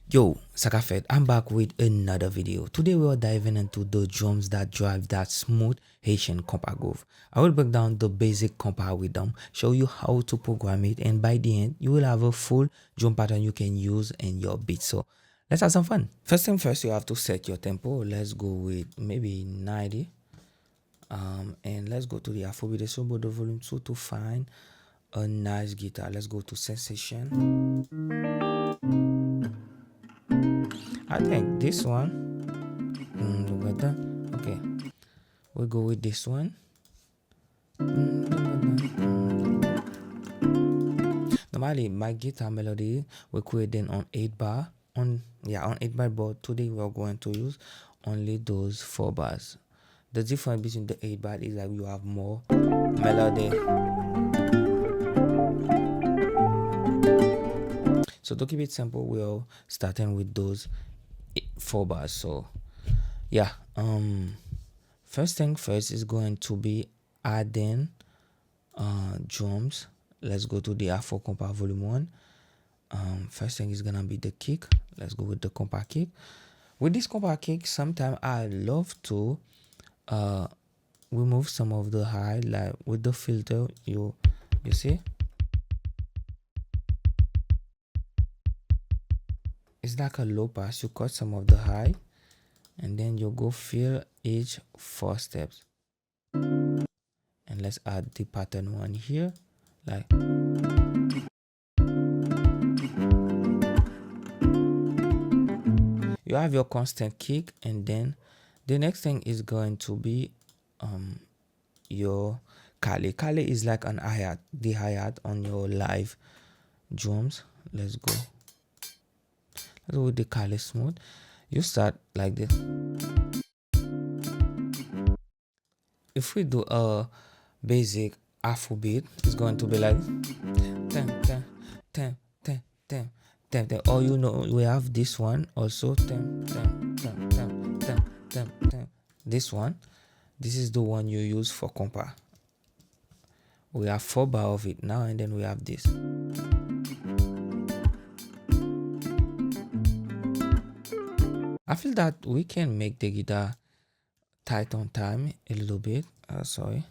Yo, Sakafet, I'm back with another video. Today we are diving into the drums that drive that smooth Haitian kompa groove. I will break down the basic kompa rhythm, show you how to program it, and by the end, you will have a full drum pattern you can use in your beat. So let's have some fun. First thing first, you have to set your tempo. Let's go with maybe 90. And let's go to the afrobeat. So the volume 2 to find a nice guitar. Let's go to sensation. I think this one. Look at that. Okay, we'll go with this one. Normally, my guitar melody we creating on 8 bar. On 8 bar, but today we are going to use only those 4 bars. The difference between the 8 bar is that you have more melody. So to keep it simple, we're starting with those 4 bars. So yeah, first thing first is going to be adding drums. Let's go to the Afro kompa volume 1. First thing is gonna be the kick. Let's go with the kompa kick. With this kompa kick, sometimes I love to remove some of the high, like with the filter. You see, it's like a low pass. You cut some of the high, and then you go fill each 4 steps. And let's add the pattern one here, like you have your constant kick, and then the next thing is going to be your Kale. Kale is like an hi-hat, the hi-hat on your live drums. Let's go with the Kale smooth. You start like this. If we do a basic afrobeat, it's going to be like ten, ten, ten, ten, ten, ten, ten. Or you know, we have this one also, ten, ten, ten, ten, ten, ten, ten. This one, this is the one you use for kompa. We have 4 bar of it now, and then we have this. I feel that we can make the guitar tight on time a little bit. Sorry.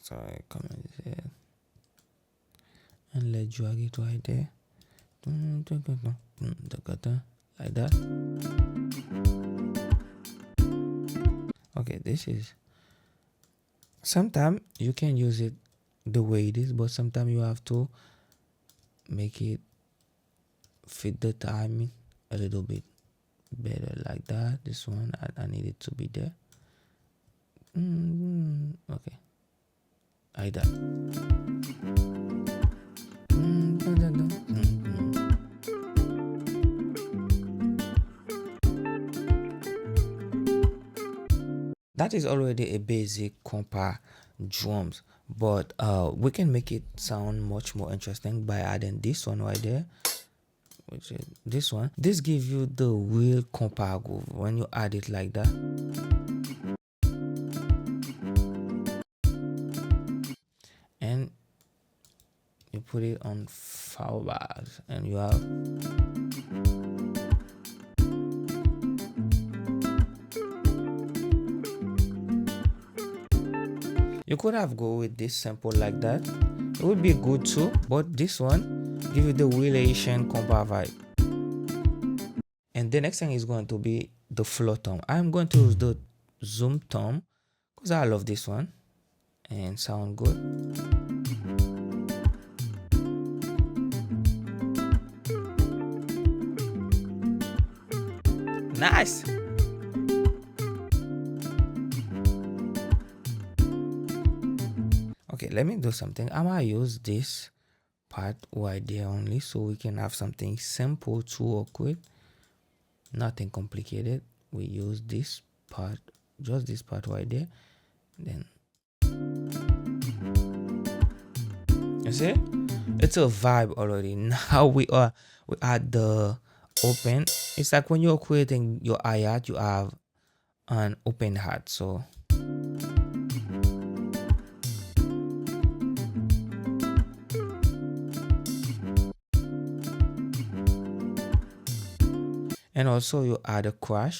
Sorry, come on here. And let's drag it right there. Like that. Okay, this is. Sometimes you can use it the way it is, but sometimes you have to make it fit the timing a little bit better, like that. This one, I need it to be there. Okay, like that. That is already a basic kompa drums, but we can make it sound much more interesting by adding this one right there, which is this one. This gives you the real kompa groove when you add it like that. And you put it on 4 bars, and you have you could have go with this sample like that. It would be good too, but this one give you the real Haitian kompa vibe. And the next thing is going to be the floor tom. I'm going to use the zoom tom because I love this one and sound good. Nice. Okay, let me do something. I'm gonna use this part right there only, so we can have something simple to work with, nothing complicated. We use this part, just this part right there. Then you see, it's a vibe already. Now we add the open. It's like when you're creating your hi-hat, you have an open hat. So And also you add a crash,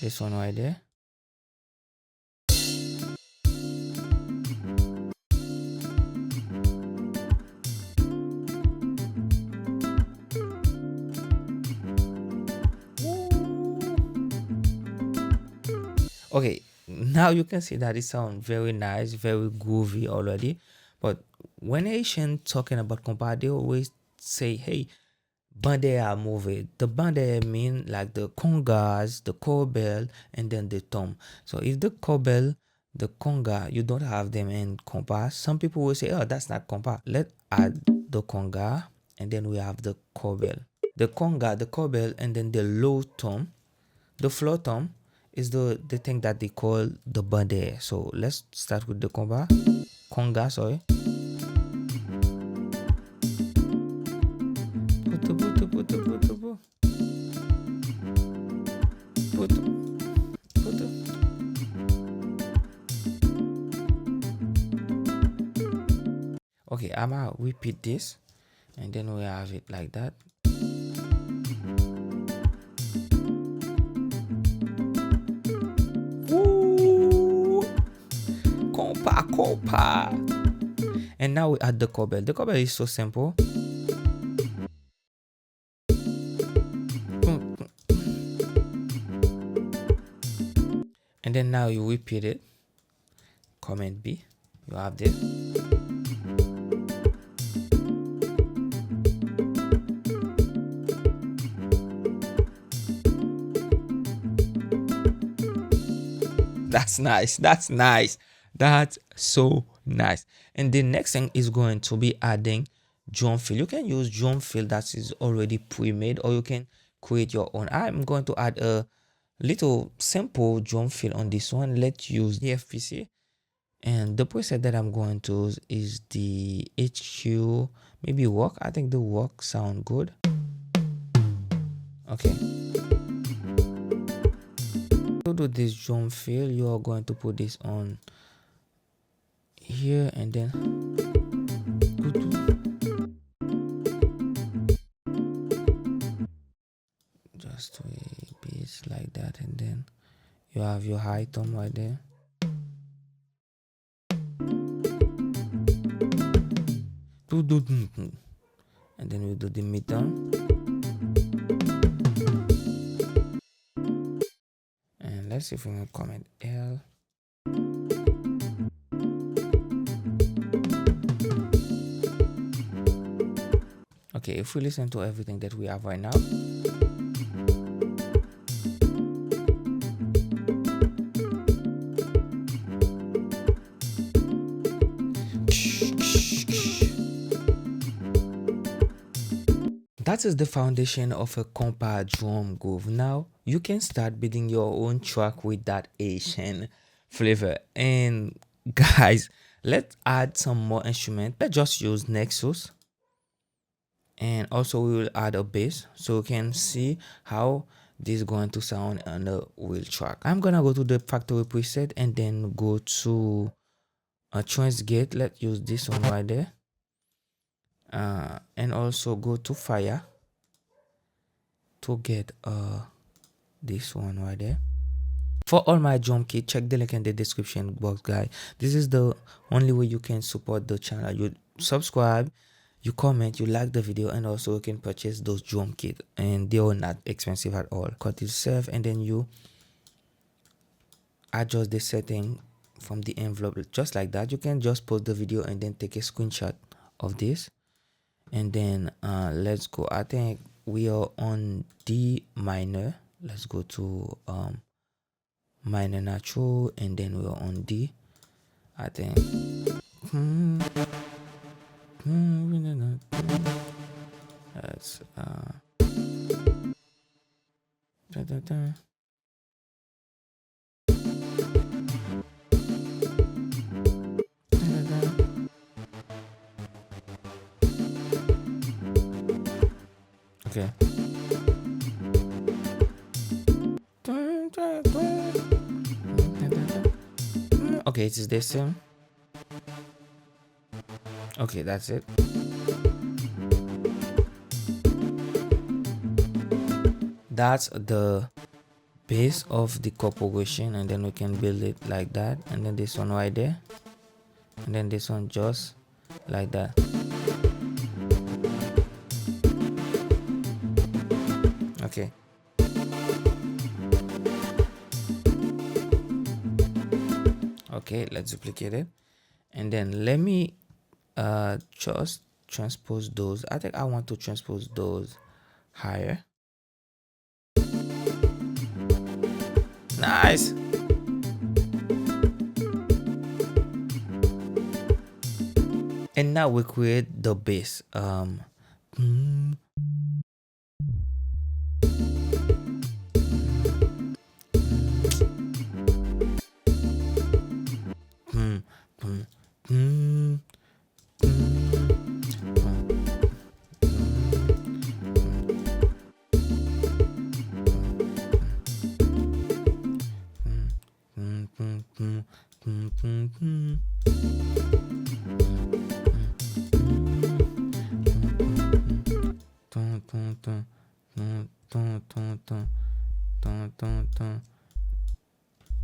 this one right there. Okay, now you can see that it sounds very nice, very groovy already. But when Haitian talking about kompa, they always say, hey, bandera move. The bandera mean like the congas, the cowbell, and then the tom. So if the cowbell, the conga, you don't have them in kompa, some people will say, oh, that's not kompa. Let's add the conga, and then we have the cowbell. The conga, the cowbell, and then the low tom, the floor tom is the thing that they call the bandera. So let's start with the conga, sorry. Okay, I'm gonna repeat this, and then we have it like that. Woo! Kompa. And now we add the cowbell. The cowbell is so simple. And then now you repeat it. Comment B. You have this. That's nice. That's nice. That's so nice. And the next thing is going to be adding drum fill. You can use drum fill that is already pre-made, or you can create your own. I'm going to add a little simple drum fill on this one. Let's use the FPC. And the preset that I'm going to use is the HQ, maybe work. I think the work sound good. Okay. To do this drum fill, you are going to put this on here, and then just a bit like that, and then you have your high tom right there. And then we do the mid tom. And let's see if we can comment L. Okay, if we listen to everything that we have right now, that is the foundation of a kompa drum groove. Now you can start building your own track with that Asian flavor. And guys, let's add some more instruments. Let's just use Nexus. And also we will add a bass, so you can see how this is going to sound on the wheel track. I'm gonna go to the factory preset and then go to a transgate. Let's use this one right there. And also go to fire to get this one right there. For all my drum kit, check the link in the description box, guys. This is the only way you can support the channel. You subscribe, you comment, you like the video, and also you can purchase those drum kit, and they are not expensive at all. Cut yourself, and then you adjust the setting from the envelope just like that. You can just pause the video and then take a screenshot of this, and then let's go. I think we are on D minor. Let's go to minor natural, and then we are on D. I think that's okay. Okay, it is the same. Okay, that's it. that's the base of the chord progression, and then we can build it like that, and then this one right there, and then this one just like that. Okay. Okay, let's duplicate it, and then let me just transpose those. I think I want to transpose those higher. Nice. And now we create the bass.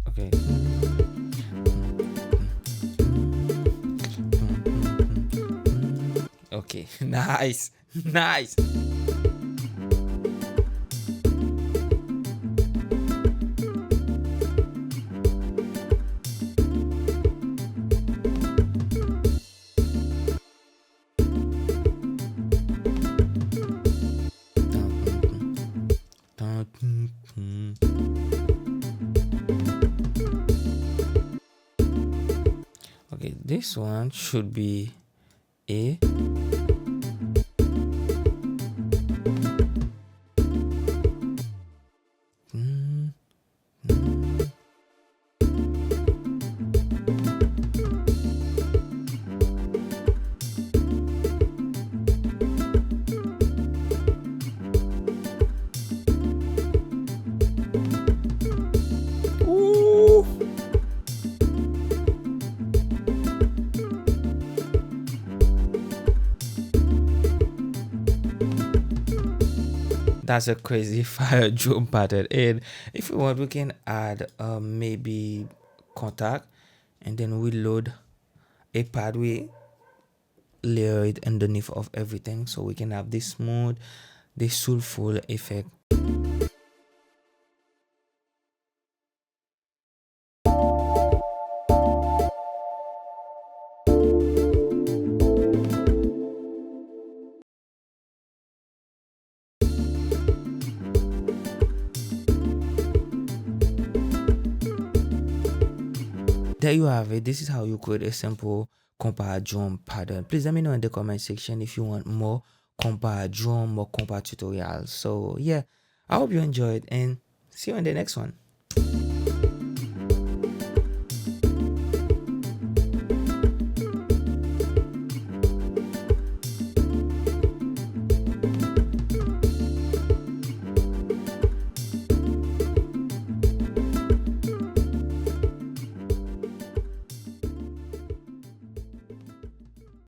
Okay. Okay. Nice. Nice. Okay, this one should be A. That's a crazy fire drum pattern, and if you want we can add maybe contact, and then we load a pad, we layer it underneath of everything, so we can have this smooth, this soulful effect. There you have it. This is how you create a simple kompa drum pattern. Please let me know in the comment section if you want more kompa drum or kompa tutorials. So yeah, I hope you enjoyed, and see you in the next one.